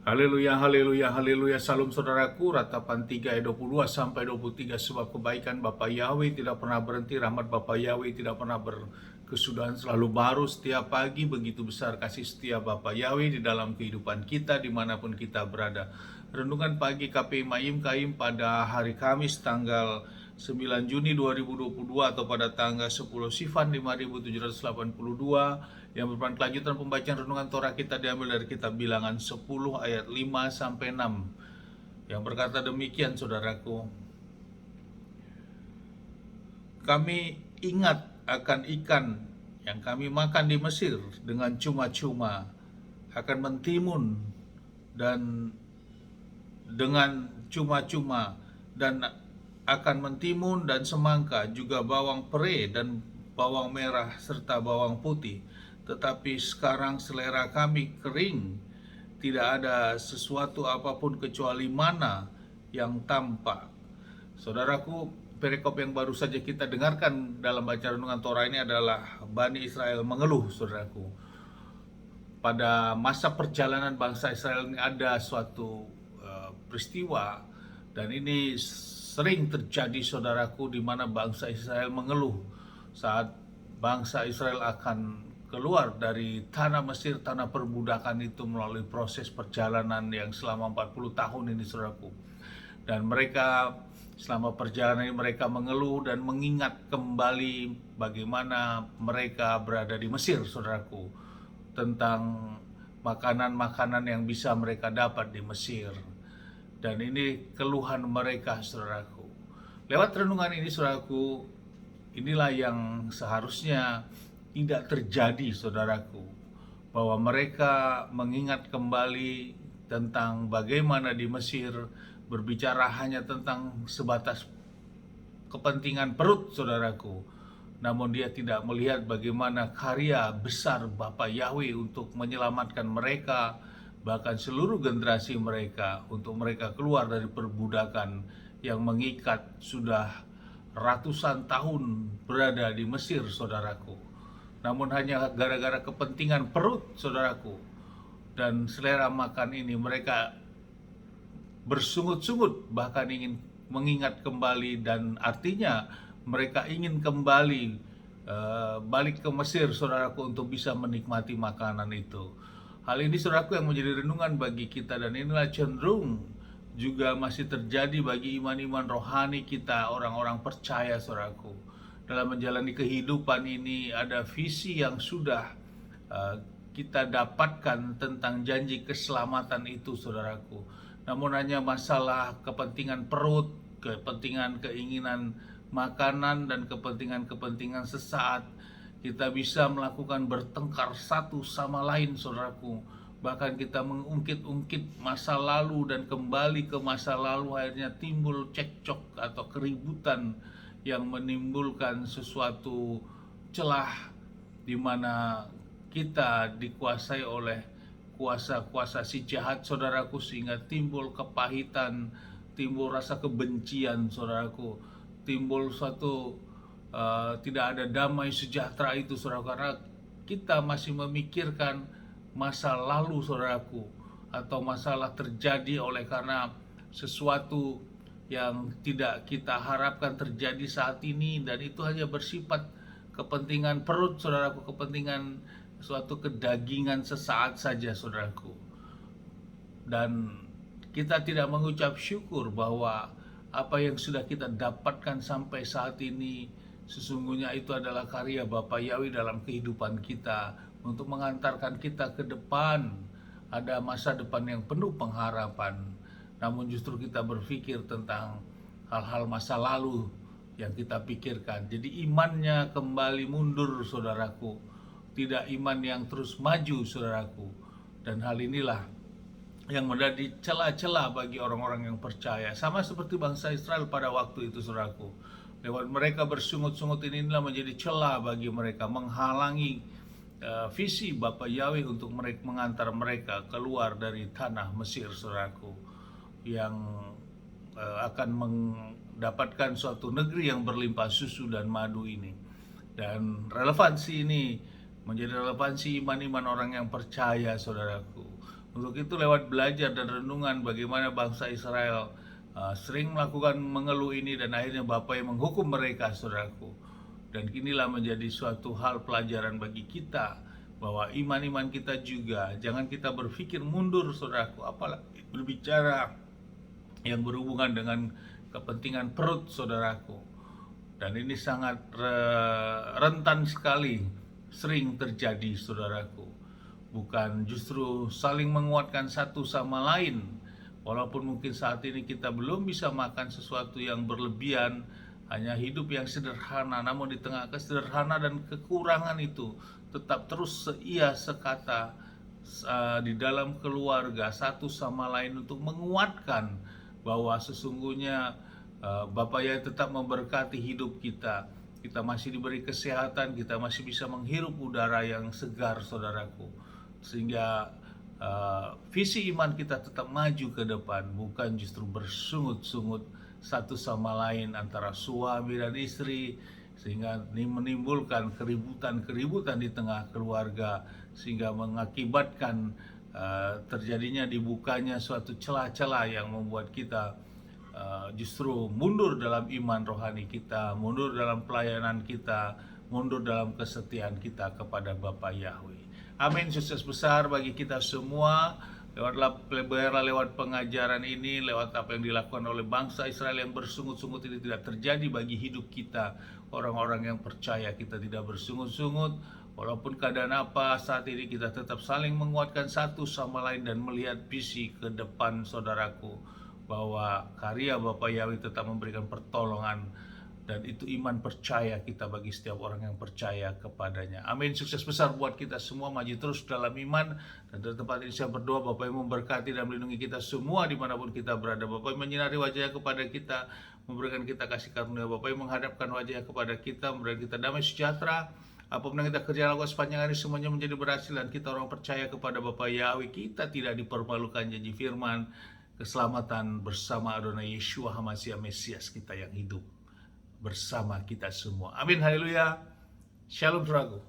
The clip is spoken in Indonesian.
Haleluya, haleluya, haleluya. Salam saudaraku, ratapan 3 ayat 22 sampai 23. Sebab kebaikan Bapa Yahweh tidak pernah berhenti, rahmat Bapa Yahweh tidak pernah berkesudahan, selalu baru setiap pagi. Begitu besar kasih setia Bapa Yahweh di dalam kehidupan kita dimanapun kita berada. Renungan pagi KPI Mayim Kaim pada hari Kamis tanggal 9 Juni 2022 atau pada tanggal 10 Sifan 5782 yang merupakan kelanjutan pembacaan renungan Torah kita diambil dari kitab Bilangan 10 ayat 5 sampai 6 yang berkata demikian, saudaraku. Kami ingat akan ikan yang kami makan di Mesir dengan cuma-cuma, akan mentimun dan dengan cuma-cuma, dan akan mentimun dan semangka, juga bawang pere dan bawang merah serta bawang putih. Tetapi sekarang selera kami kering, tidak ada sesuatu apapun kecuali mana yang tampak. Saudaraku, perikop yang baru saja kita dengarkan dalam baca renungan Torah ini adalah Bani Israel mengeluh, saudaraku. Pada masa perjalanan bangsa Israel ini ada suatu peristiwa, dan ini sering terjadi, saudaraku, di mana bangsa Israel mengeluh saat bangsa Israel akan keluar dari tanah Mesir, tanah perbudakan itu, melalui proses perjalanan yang selama 40 tahun ini, saudaraku. Dan mereka selama perjalanan ini mereka mengeluh dan mengingat kembali bagaimana mereka berada di Mesir, saudaraku, tentang makanan-makanan yang bisa mereka dapat di Mesir. Dan ini keluhan mereka, saudaraku. Lewat renungan ini, saudaraku, inilah yang seharusnya tidak terjadi, saudaraku, bahwa mereka mengingat kembali tentang bagaimana di Mesir, berbicara hanya tentang sebatas kepentingan perut, saudaraku. Namun dia tidak melihat bagaimana karya besar Bapa Yahweh untuk menyelamatkan mereka, bahkan seluruh generasi mereka, untuk mereka keluar dari perbudakan yang mengikat sudah ratusan tahun berada di Mesir, saudaraku. Namun hanya gara-gara kepentingan perut, saudaraku, dan selera makan ini, mereka bersungut-sungut, bahkan ingin mengingat kembali, dan artinya mereka ingin kembali balik ke Mesir, saudaraku, untuk bisa menikmati makanan itu. Hal ini, saudaraku, yang menjadi renungan bagi kita, dan inilah cenderung juga masih terjadi bagi iman-iman rohani kita, orang-orang percaya, saudaraku. Dalam menjalani kehidupan ini ada visi yang sudah kita dapatkan tentang janji keselamatan itu, saudaraku. Namun hanya masalah kepentingan perut, kepentingan keinginan makanan, dan kepentingan-kepentingan sesaat, kita bisa melakukan bertengkar satu sama lain, saudaraku. Bahkan kita mengungkit-ungkit masa lalu dan kembali ke masa lalu, akhirnya timbul cekcok atau keributan yang menimbulkan sesuatu celah di mana kita dikuasai oleh kuasa-kuasa si jahat, saudaraku, sehingga timbul kepahitan, timbul rasa kebencian, saudaraku, timbul suatu tidak ada damai sejahtera itu, saudaraku, karena kita masih memikirkan masa lalu, saudaraku, atau masalah terjadi oleh karena sesuatu yang tidak kita harapkan terjadi saat ini, dan itu hanya bersifat kepentingan perut, saudaraku, kepentingan suatu kedagingan sesaat saja, saudaraku. Dan kita tidak mengucap syukur bahwa apa yang sudah kita dapatkan sampai saat ini sesungguhnya itu adalah karya Bapa Yahweh dalam kehidupan kita, untuk mengantarkan kita ke depan, ada masa depan yang penuh pengharapan. Namun justru kita berpikir tentang hal-hal masa lalu yang kita pikirkan. Jadi imannya kembali mundur, saudaraku. Tidak iman yang terus maju, saudaraku. Dan hal inilah yang menjadi celah-celah bagi orang-orang yang percaya. Sama seperti bangsa Israel pada waktu itu, saudaraku. Lewat mereka bersungut-sungut inilah menjadi celah bagi mereka, menghalangi visi Bapa Yahweh untuk mengantar mereka keluar dari tanah Mesir, saudaraku, yang akan mendapatkan suatu negeri yang berlimpah susu dan madu ini. Dan relevansi ini menjadi relevansi iman-iman orang yang percaya, saudaraku. Untuk itu lewat belajar dan renungan bagaimana bangsa Israel sering melakukan mengeluh ini dan akhirnya Bapa yang menghukum mereka, saudaraku. Dan inilah menjadi suatu hal pelajaran bagi kita bahwa iman-iman kita juga jangan kita berpikir mundur, saudaraku, apalagi berbicara yang berhubungan dengan kepentingan perut, saudaraku. Dan ini sangat rentan sekali sering terjadi, saudaraku. Bukan justru saling menguatkan satu sama lain. Walaupun mungkin saat ini kita belum bisa makan sesuatu yang berlebihan, hanya hidup yang sederhana, namun di tengah kesederhana dan kekurangan itu tetap terus seia sekata di dalam keluarga satu sama lain untuk menguatkan bahwa sesungguhnya Bapa yang tetap memberkati hidup kita. Kita masih diberi kesehatan, kita masih bisa menghirup udara yang segar, saudaraku. Sehingga visi iman kita tetap maju ke depan, bukan justru bersungut-sungut satu sama lain antara suami dan istri, sehingga menimbulkan keributan-keributan di tengah keluarga, sehingga mengakibatkan terjadinya dibukanya suatu celah-celah yang membuat kita justru mundur dalam iman rohani kita, mundur dalam pelayanan kita, mundur dalam kesetiaan kita kepada Bapa Yahweh. Amin. Sukses besar bagi kita semua. Lewat pengajaran ini, lewat apa yang dilakukan oleh bangsa Israel yang bersungut-sungut ini tidak terjadi bagi hidup kita. Orang-orang yang percaya kita tidak bersungut-sungut. Walaupun keadaan apa saat ini, kita tetap saling menguatkan satu sama lain dan melihat visi ke depan, saudaraku, bahwa karya Bapa Yahweh tetap memberikan pertolongan, dan itu iman percaya kita bagi setiap orang yang percaya kepadanya. Amin. Sukses besar buat kita semua, maju terus dalam iman. Dan dari tempat ini saya berdoa Bapa yang memberkati dan melindungi kita semua dimanapun kita berada. Bapa yang menyinari wajahnya kepada kita, memberikan kita kasih karunia. Bapa yang menghadapkan wajahnya kepada kita, memberikan kita damai sejahtera. Apapun yang kita kerjakan lakukan sepanjang hari, semuanya menjadi berhasil. Dan kita orang percaya kepada Bapa Yahweh, kita tidak dipermalukan janji firman keselamatan bersama Adonai Yeshua HaMashiach Mesias kita yang hidup bersama kita semua. Amin, haleluya. Shalom, saudaraku.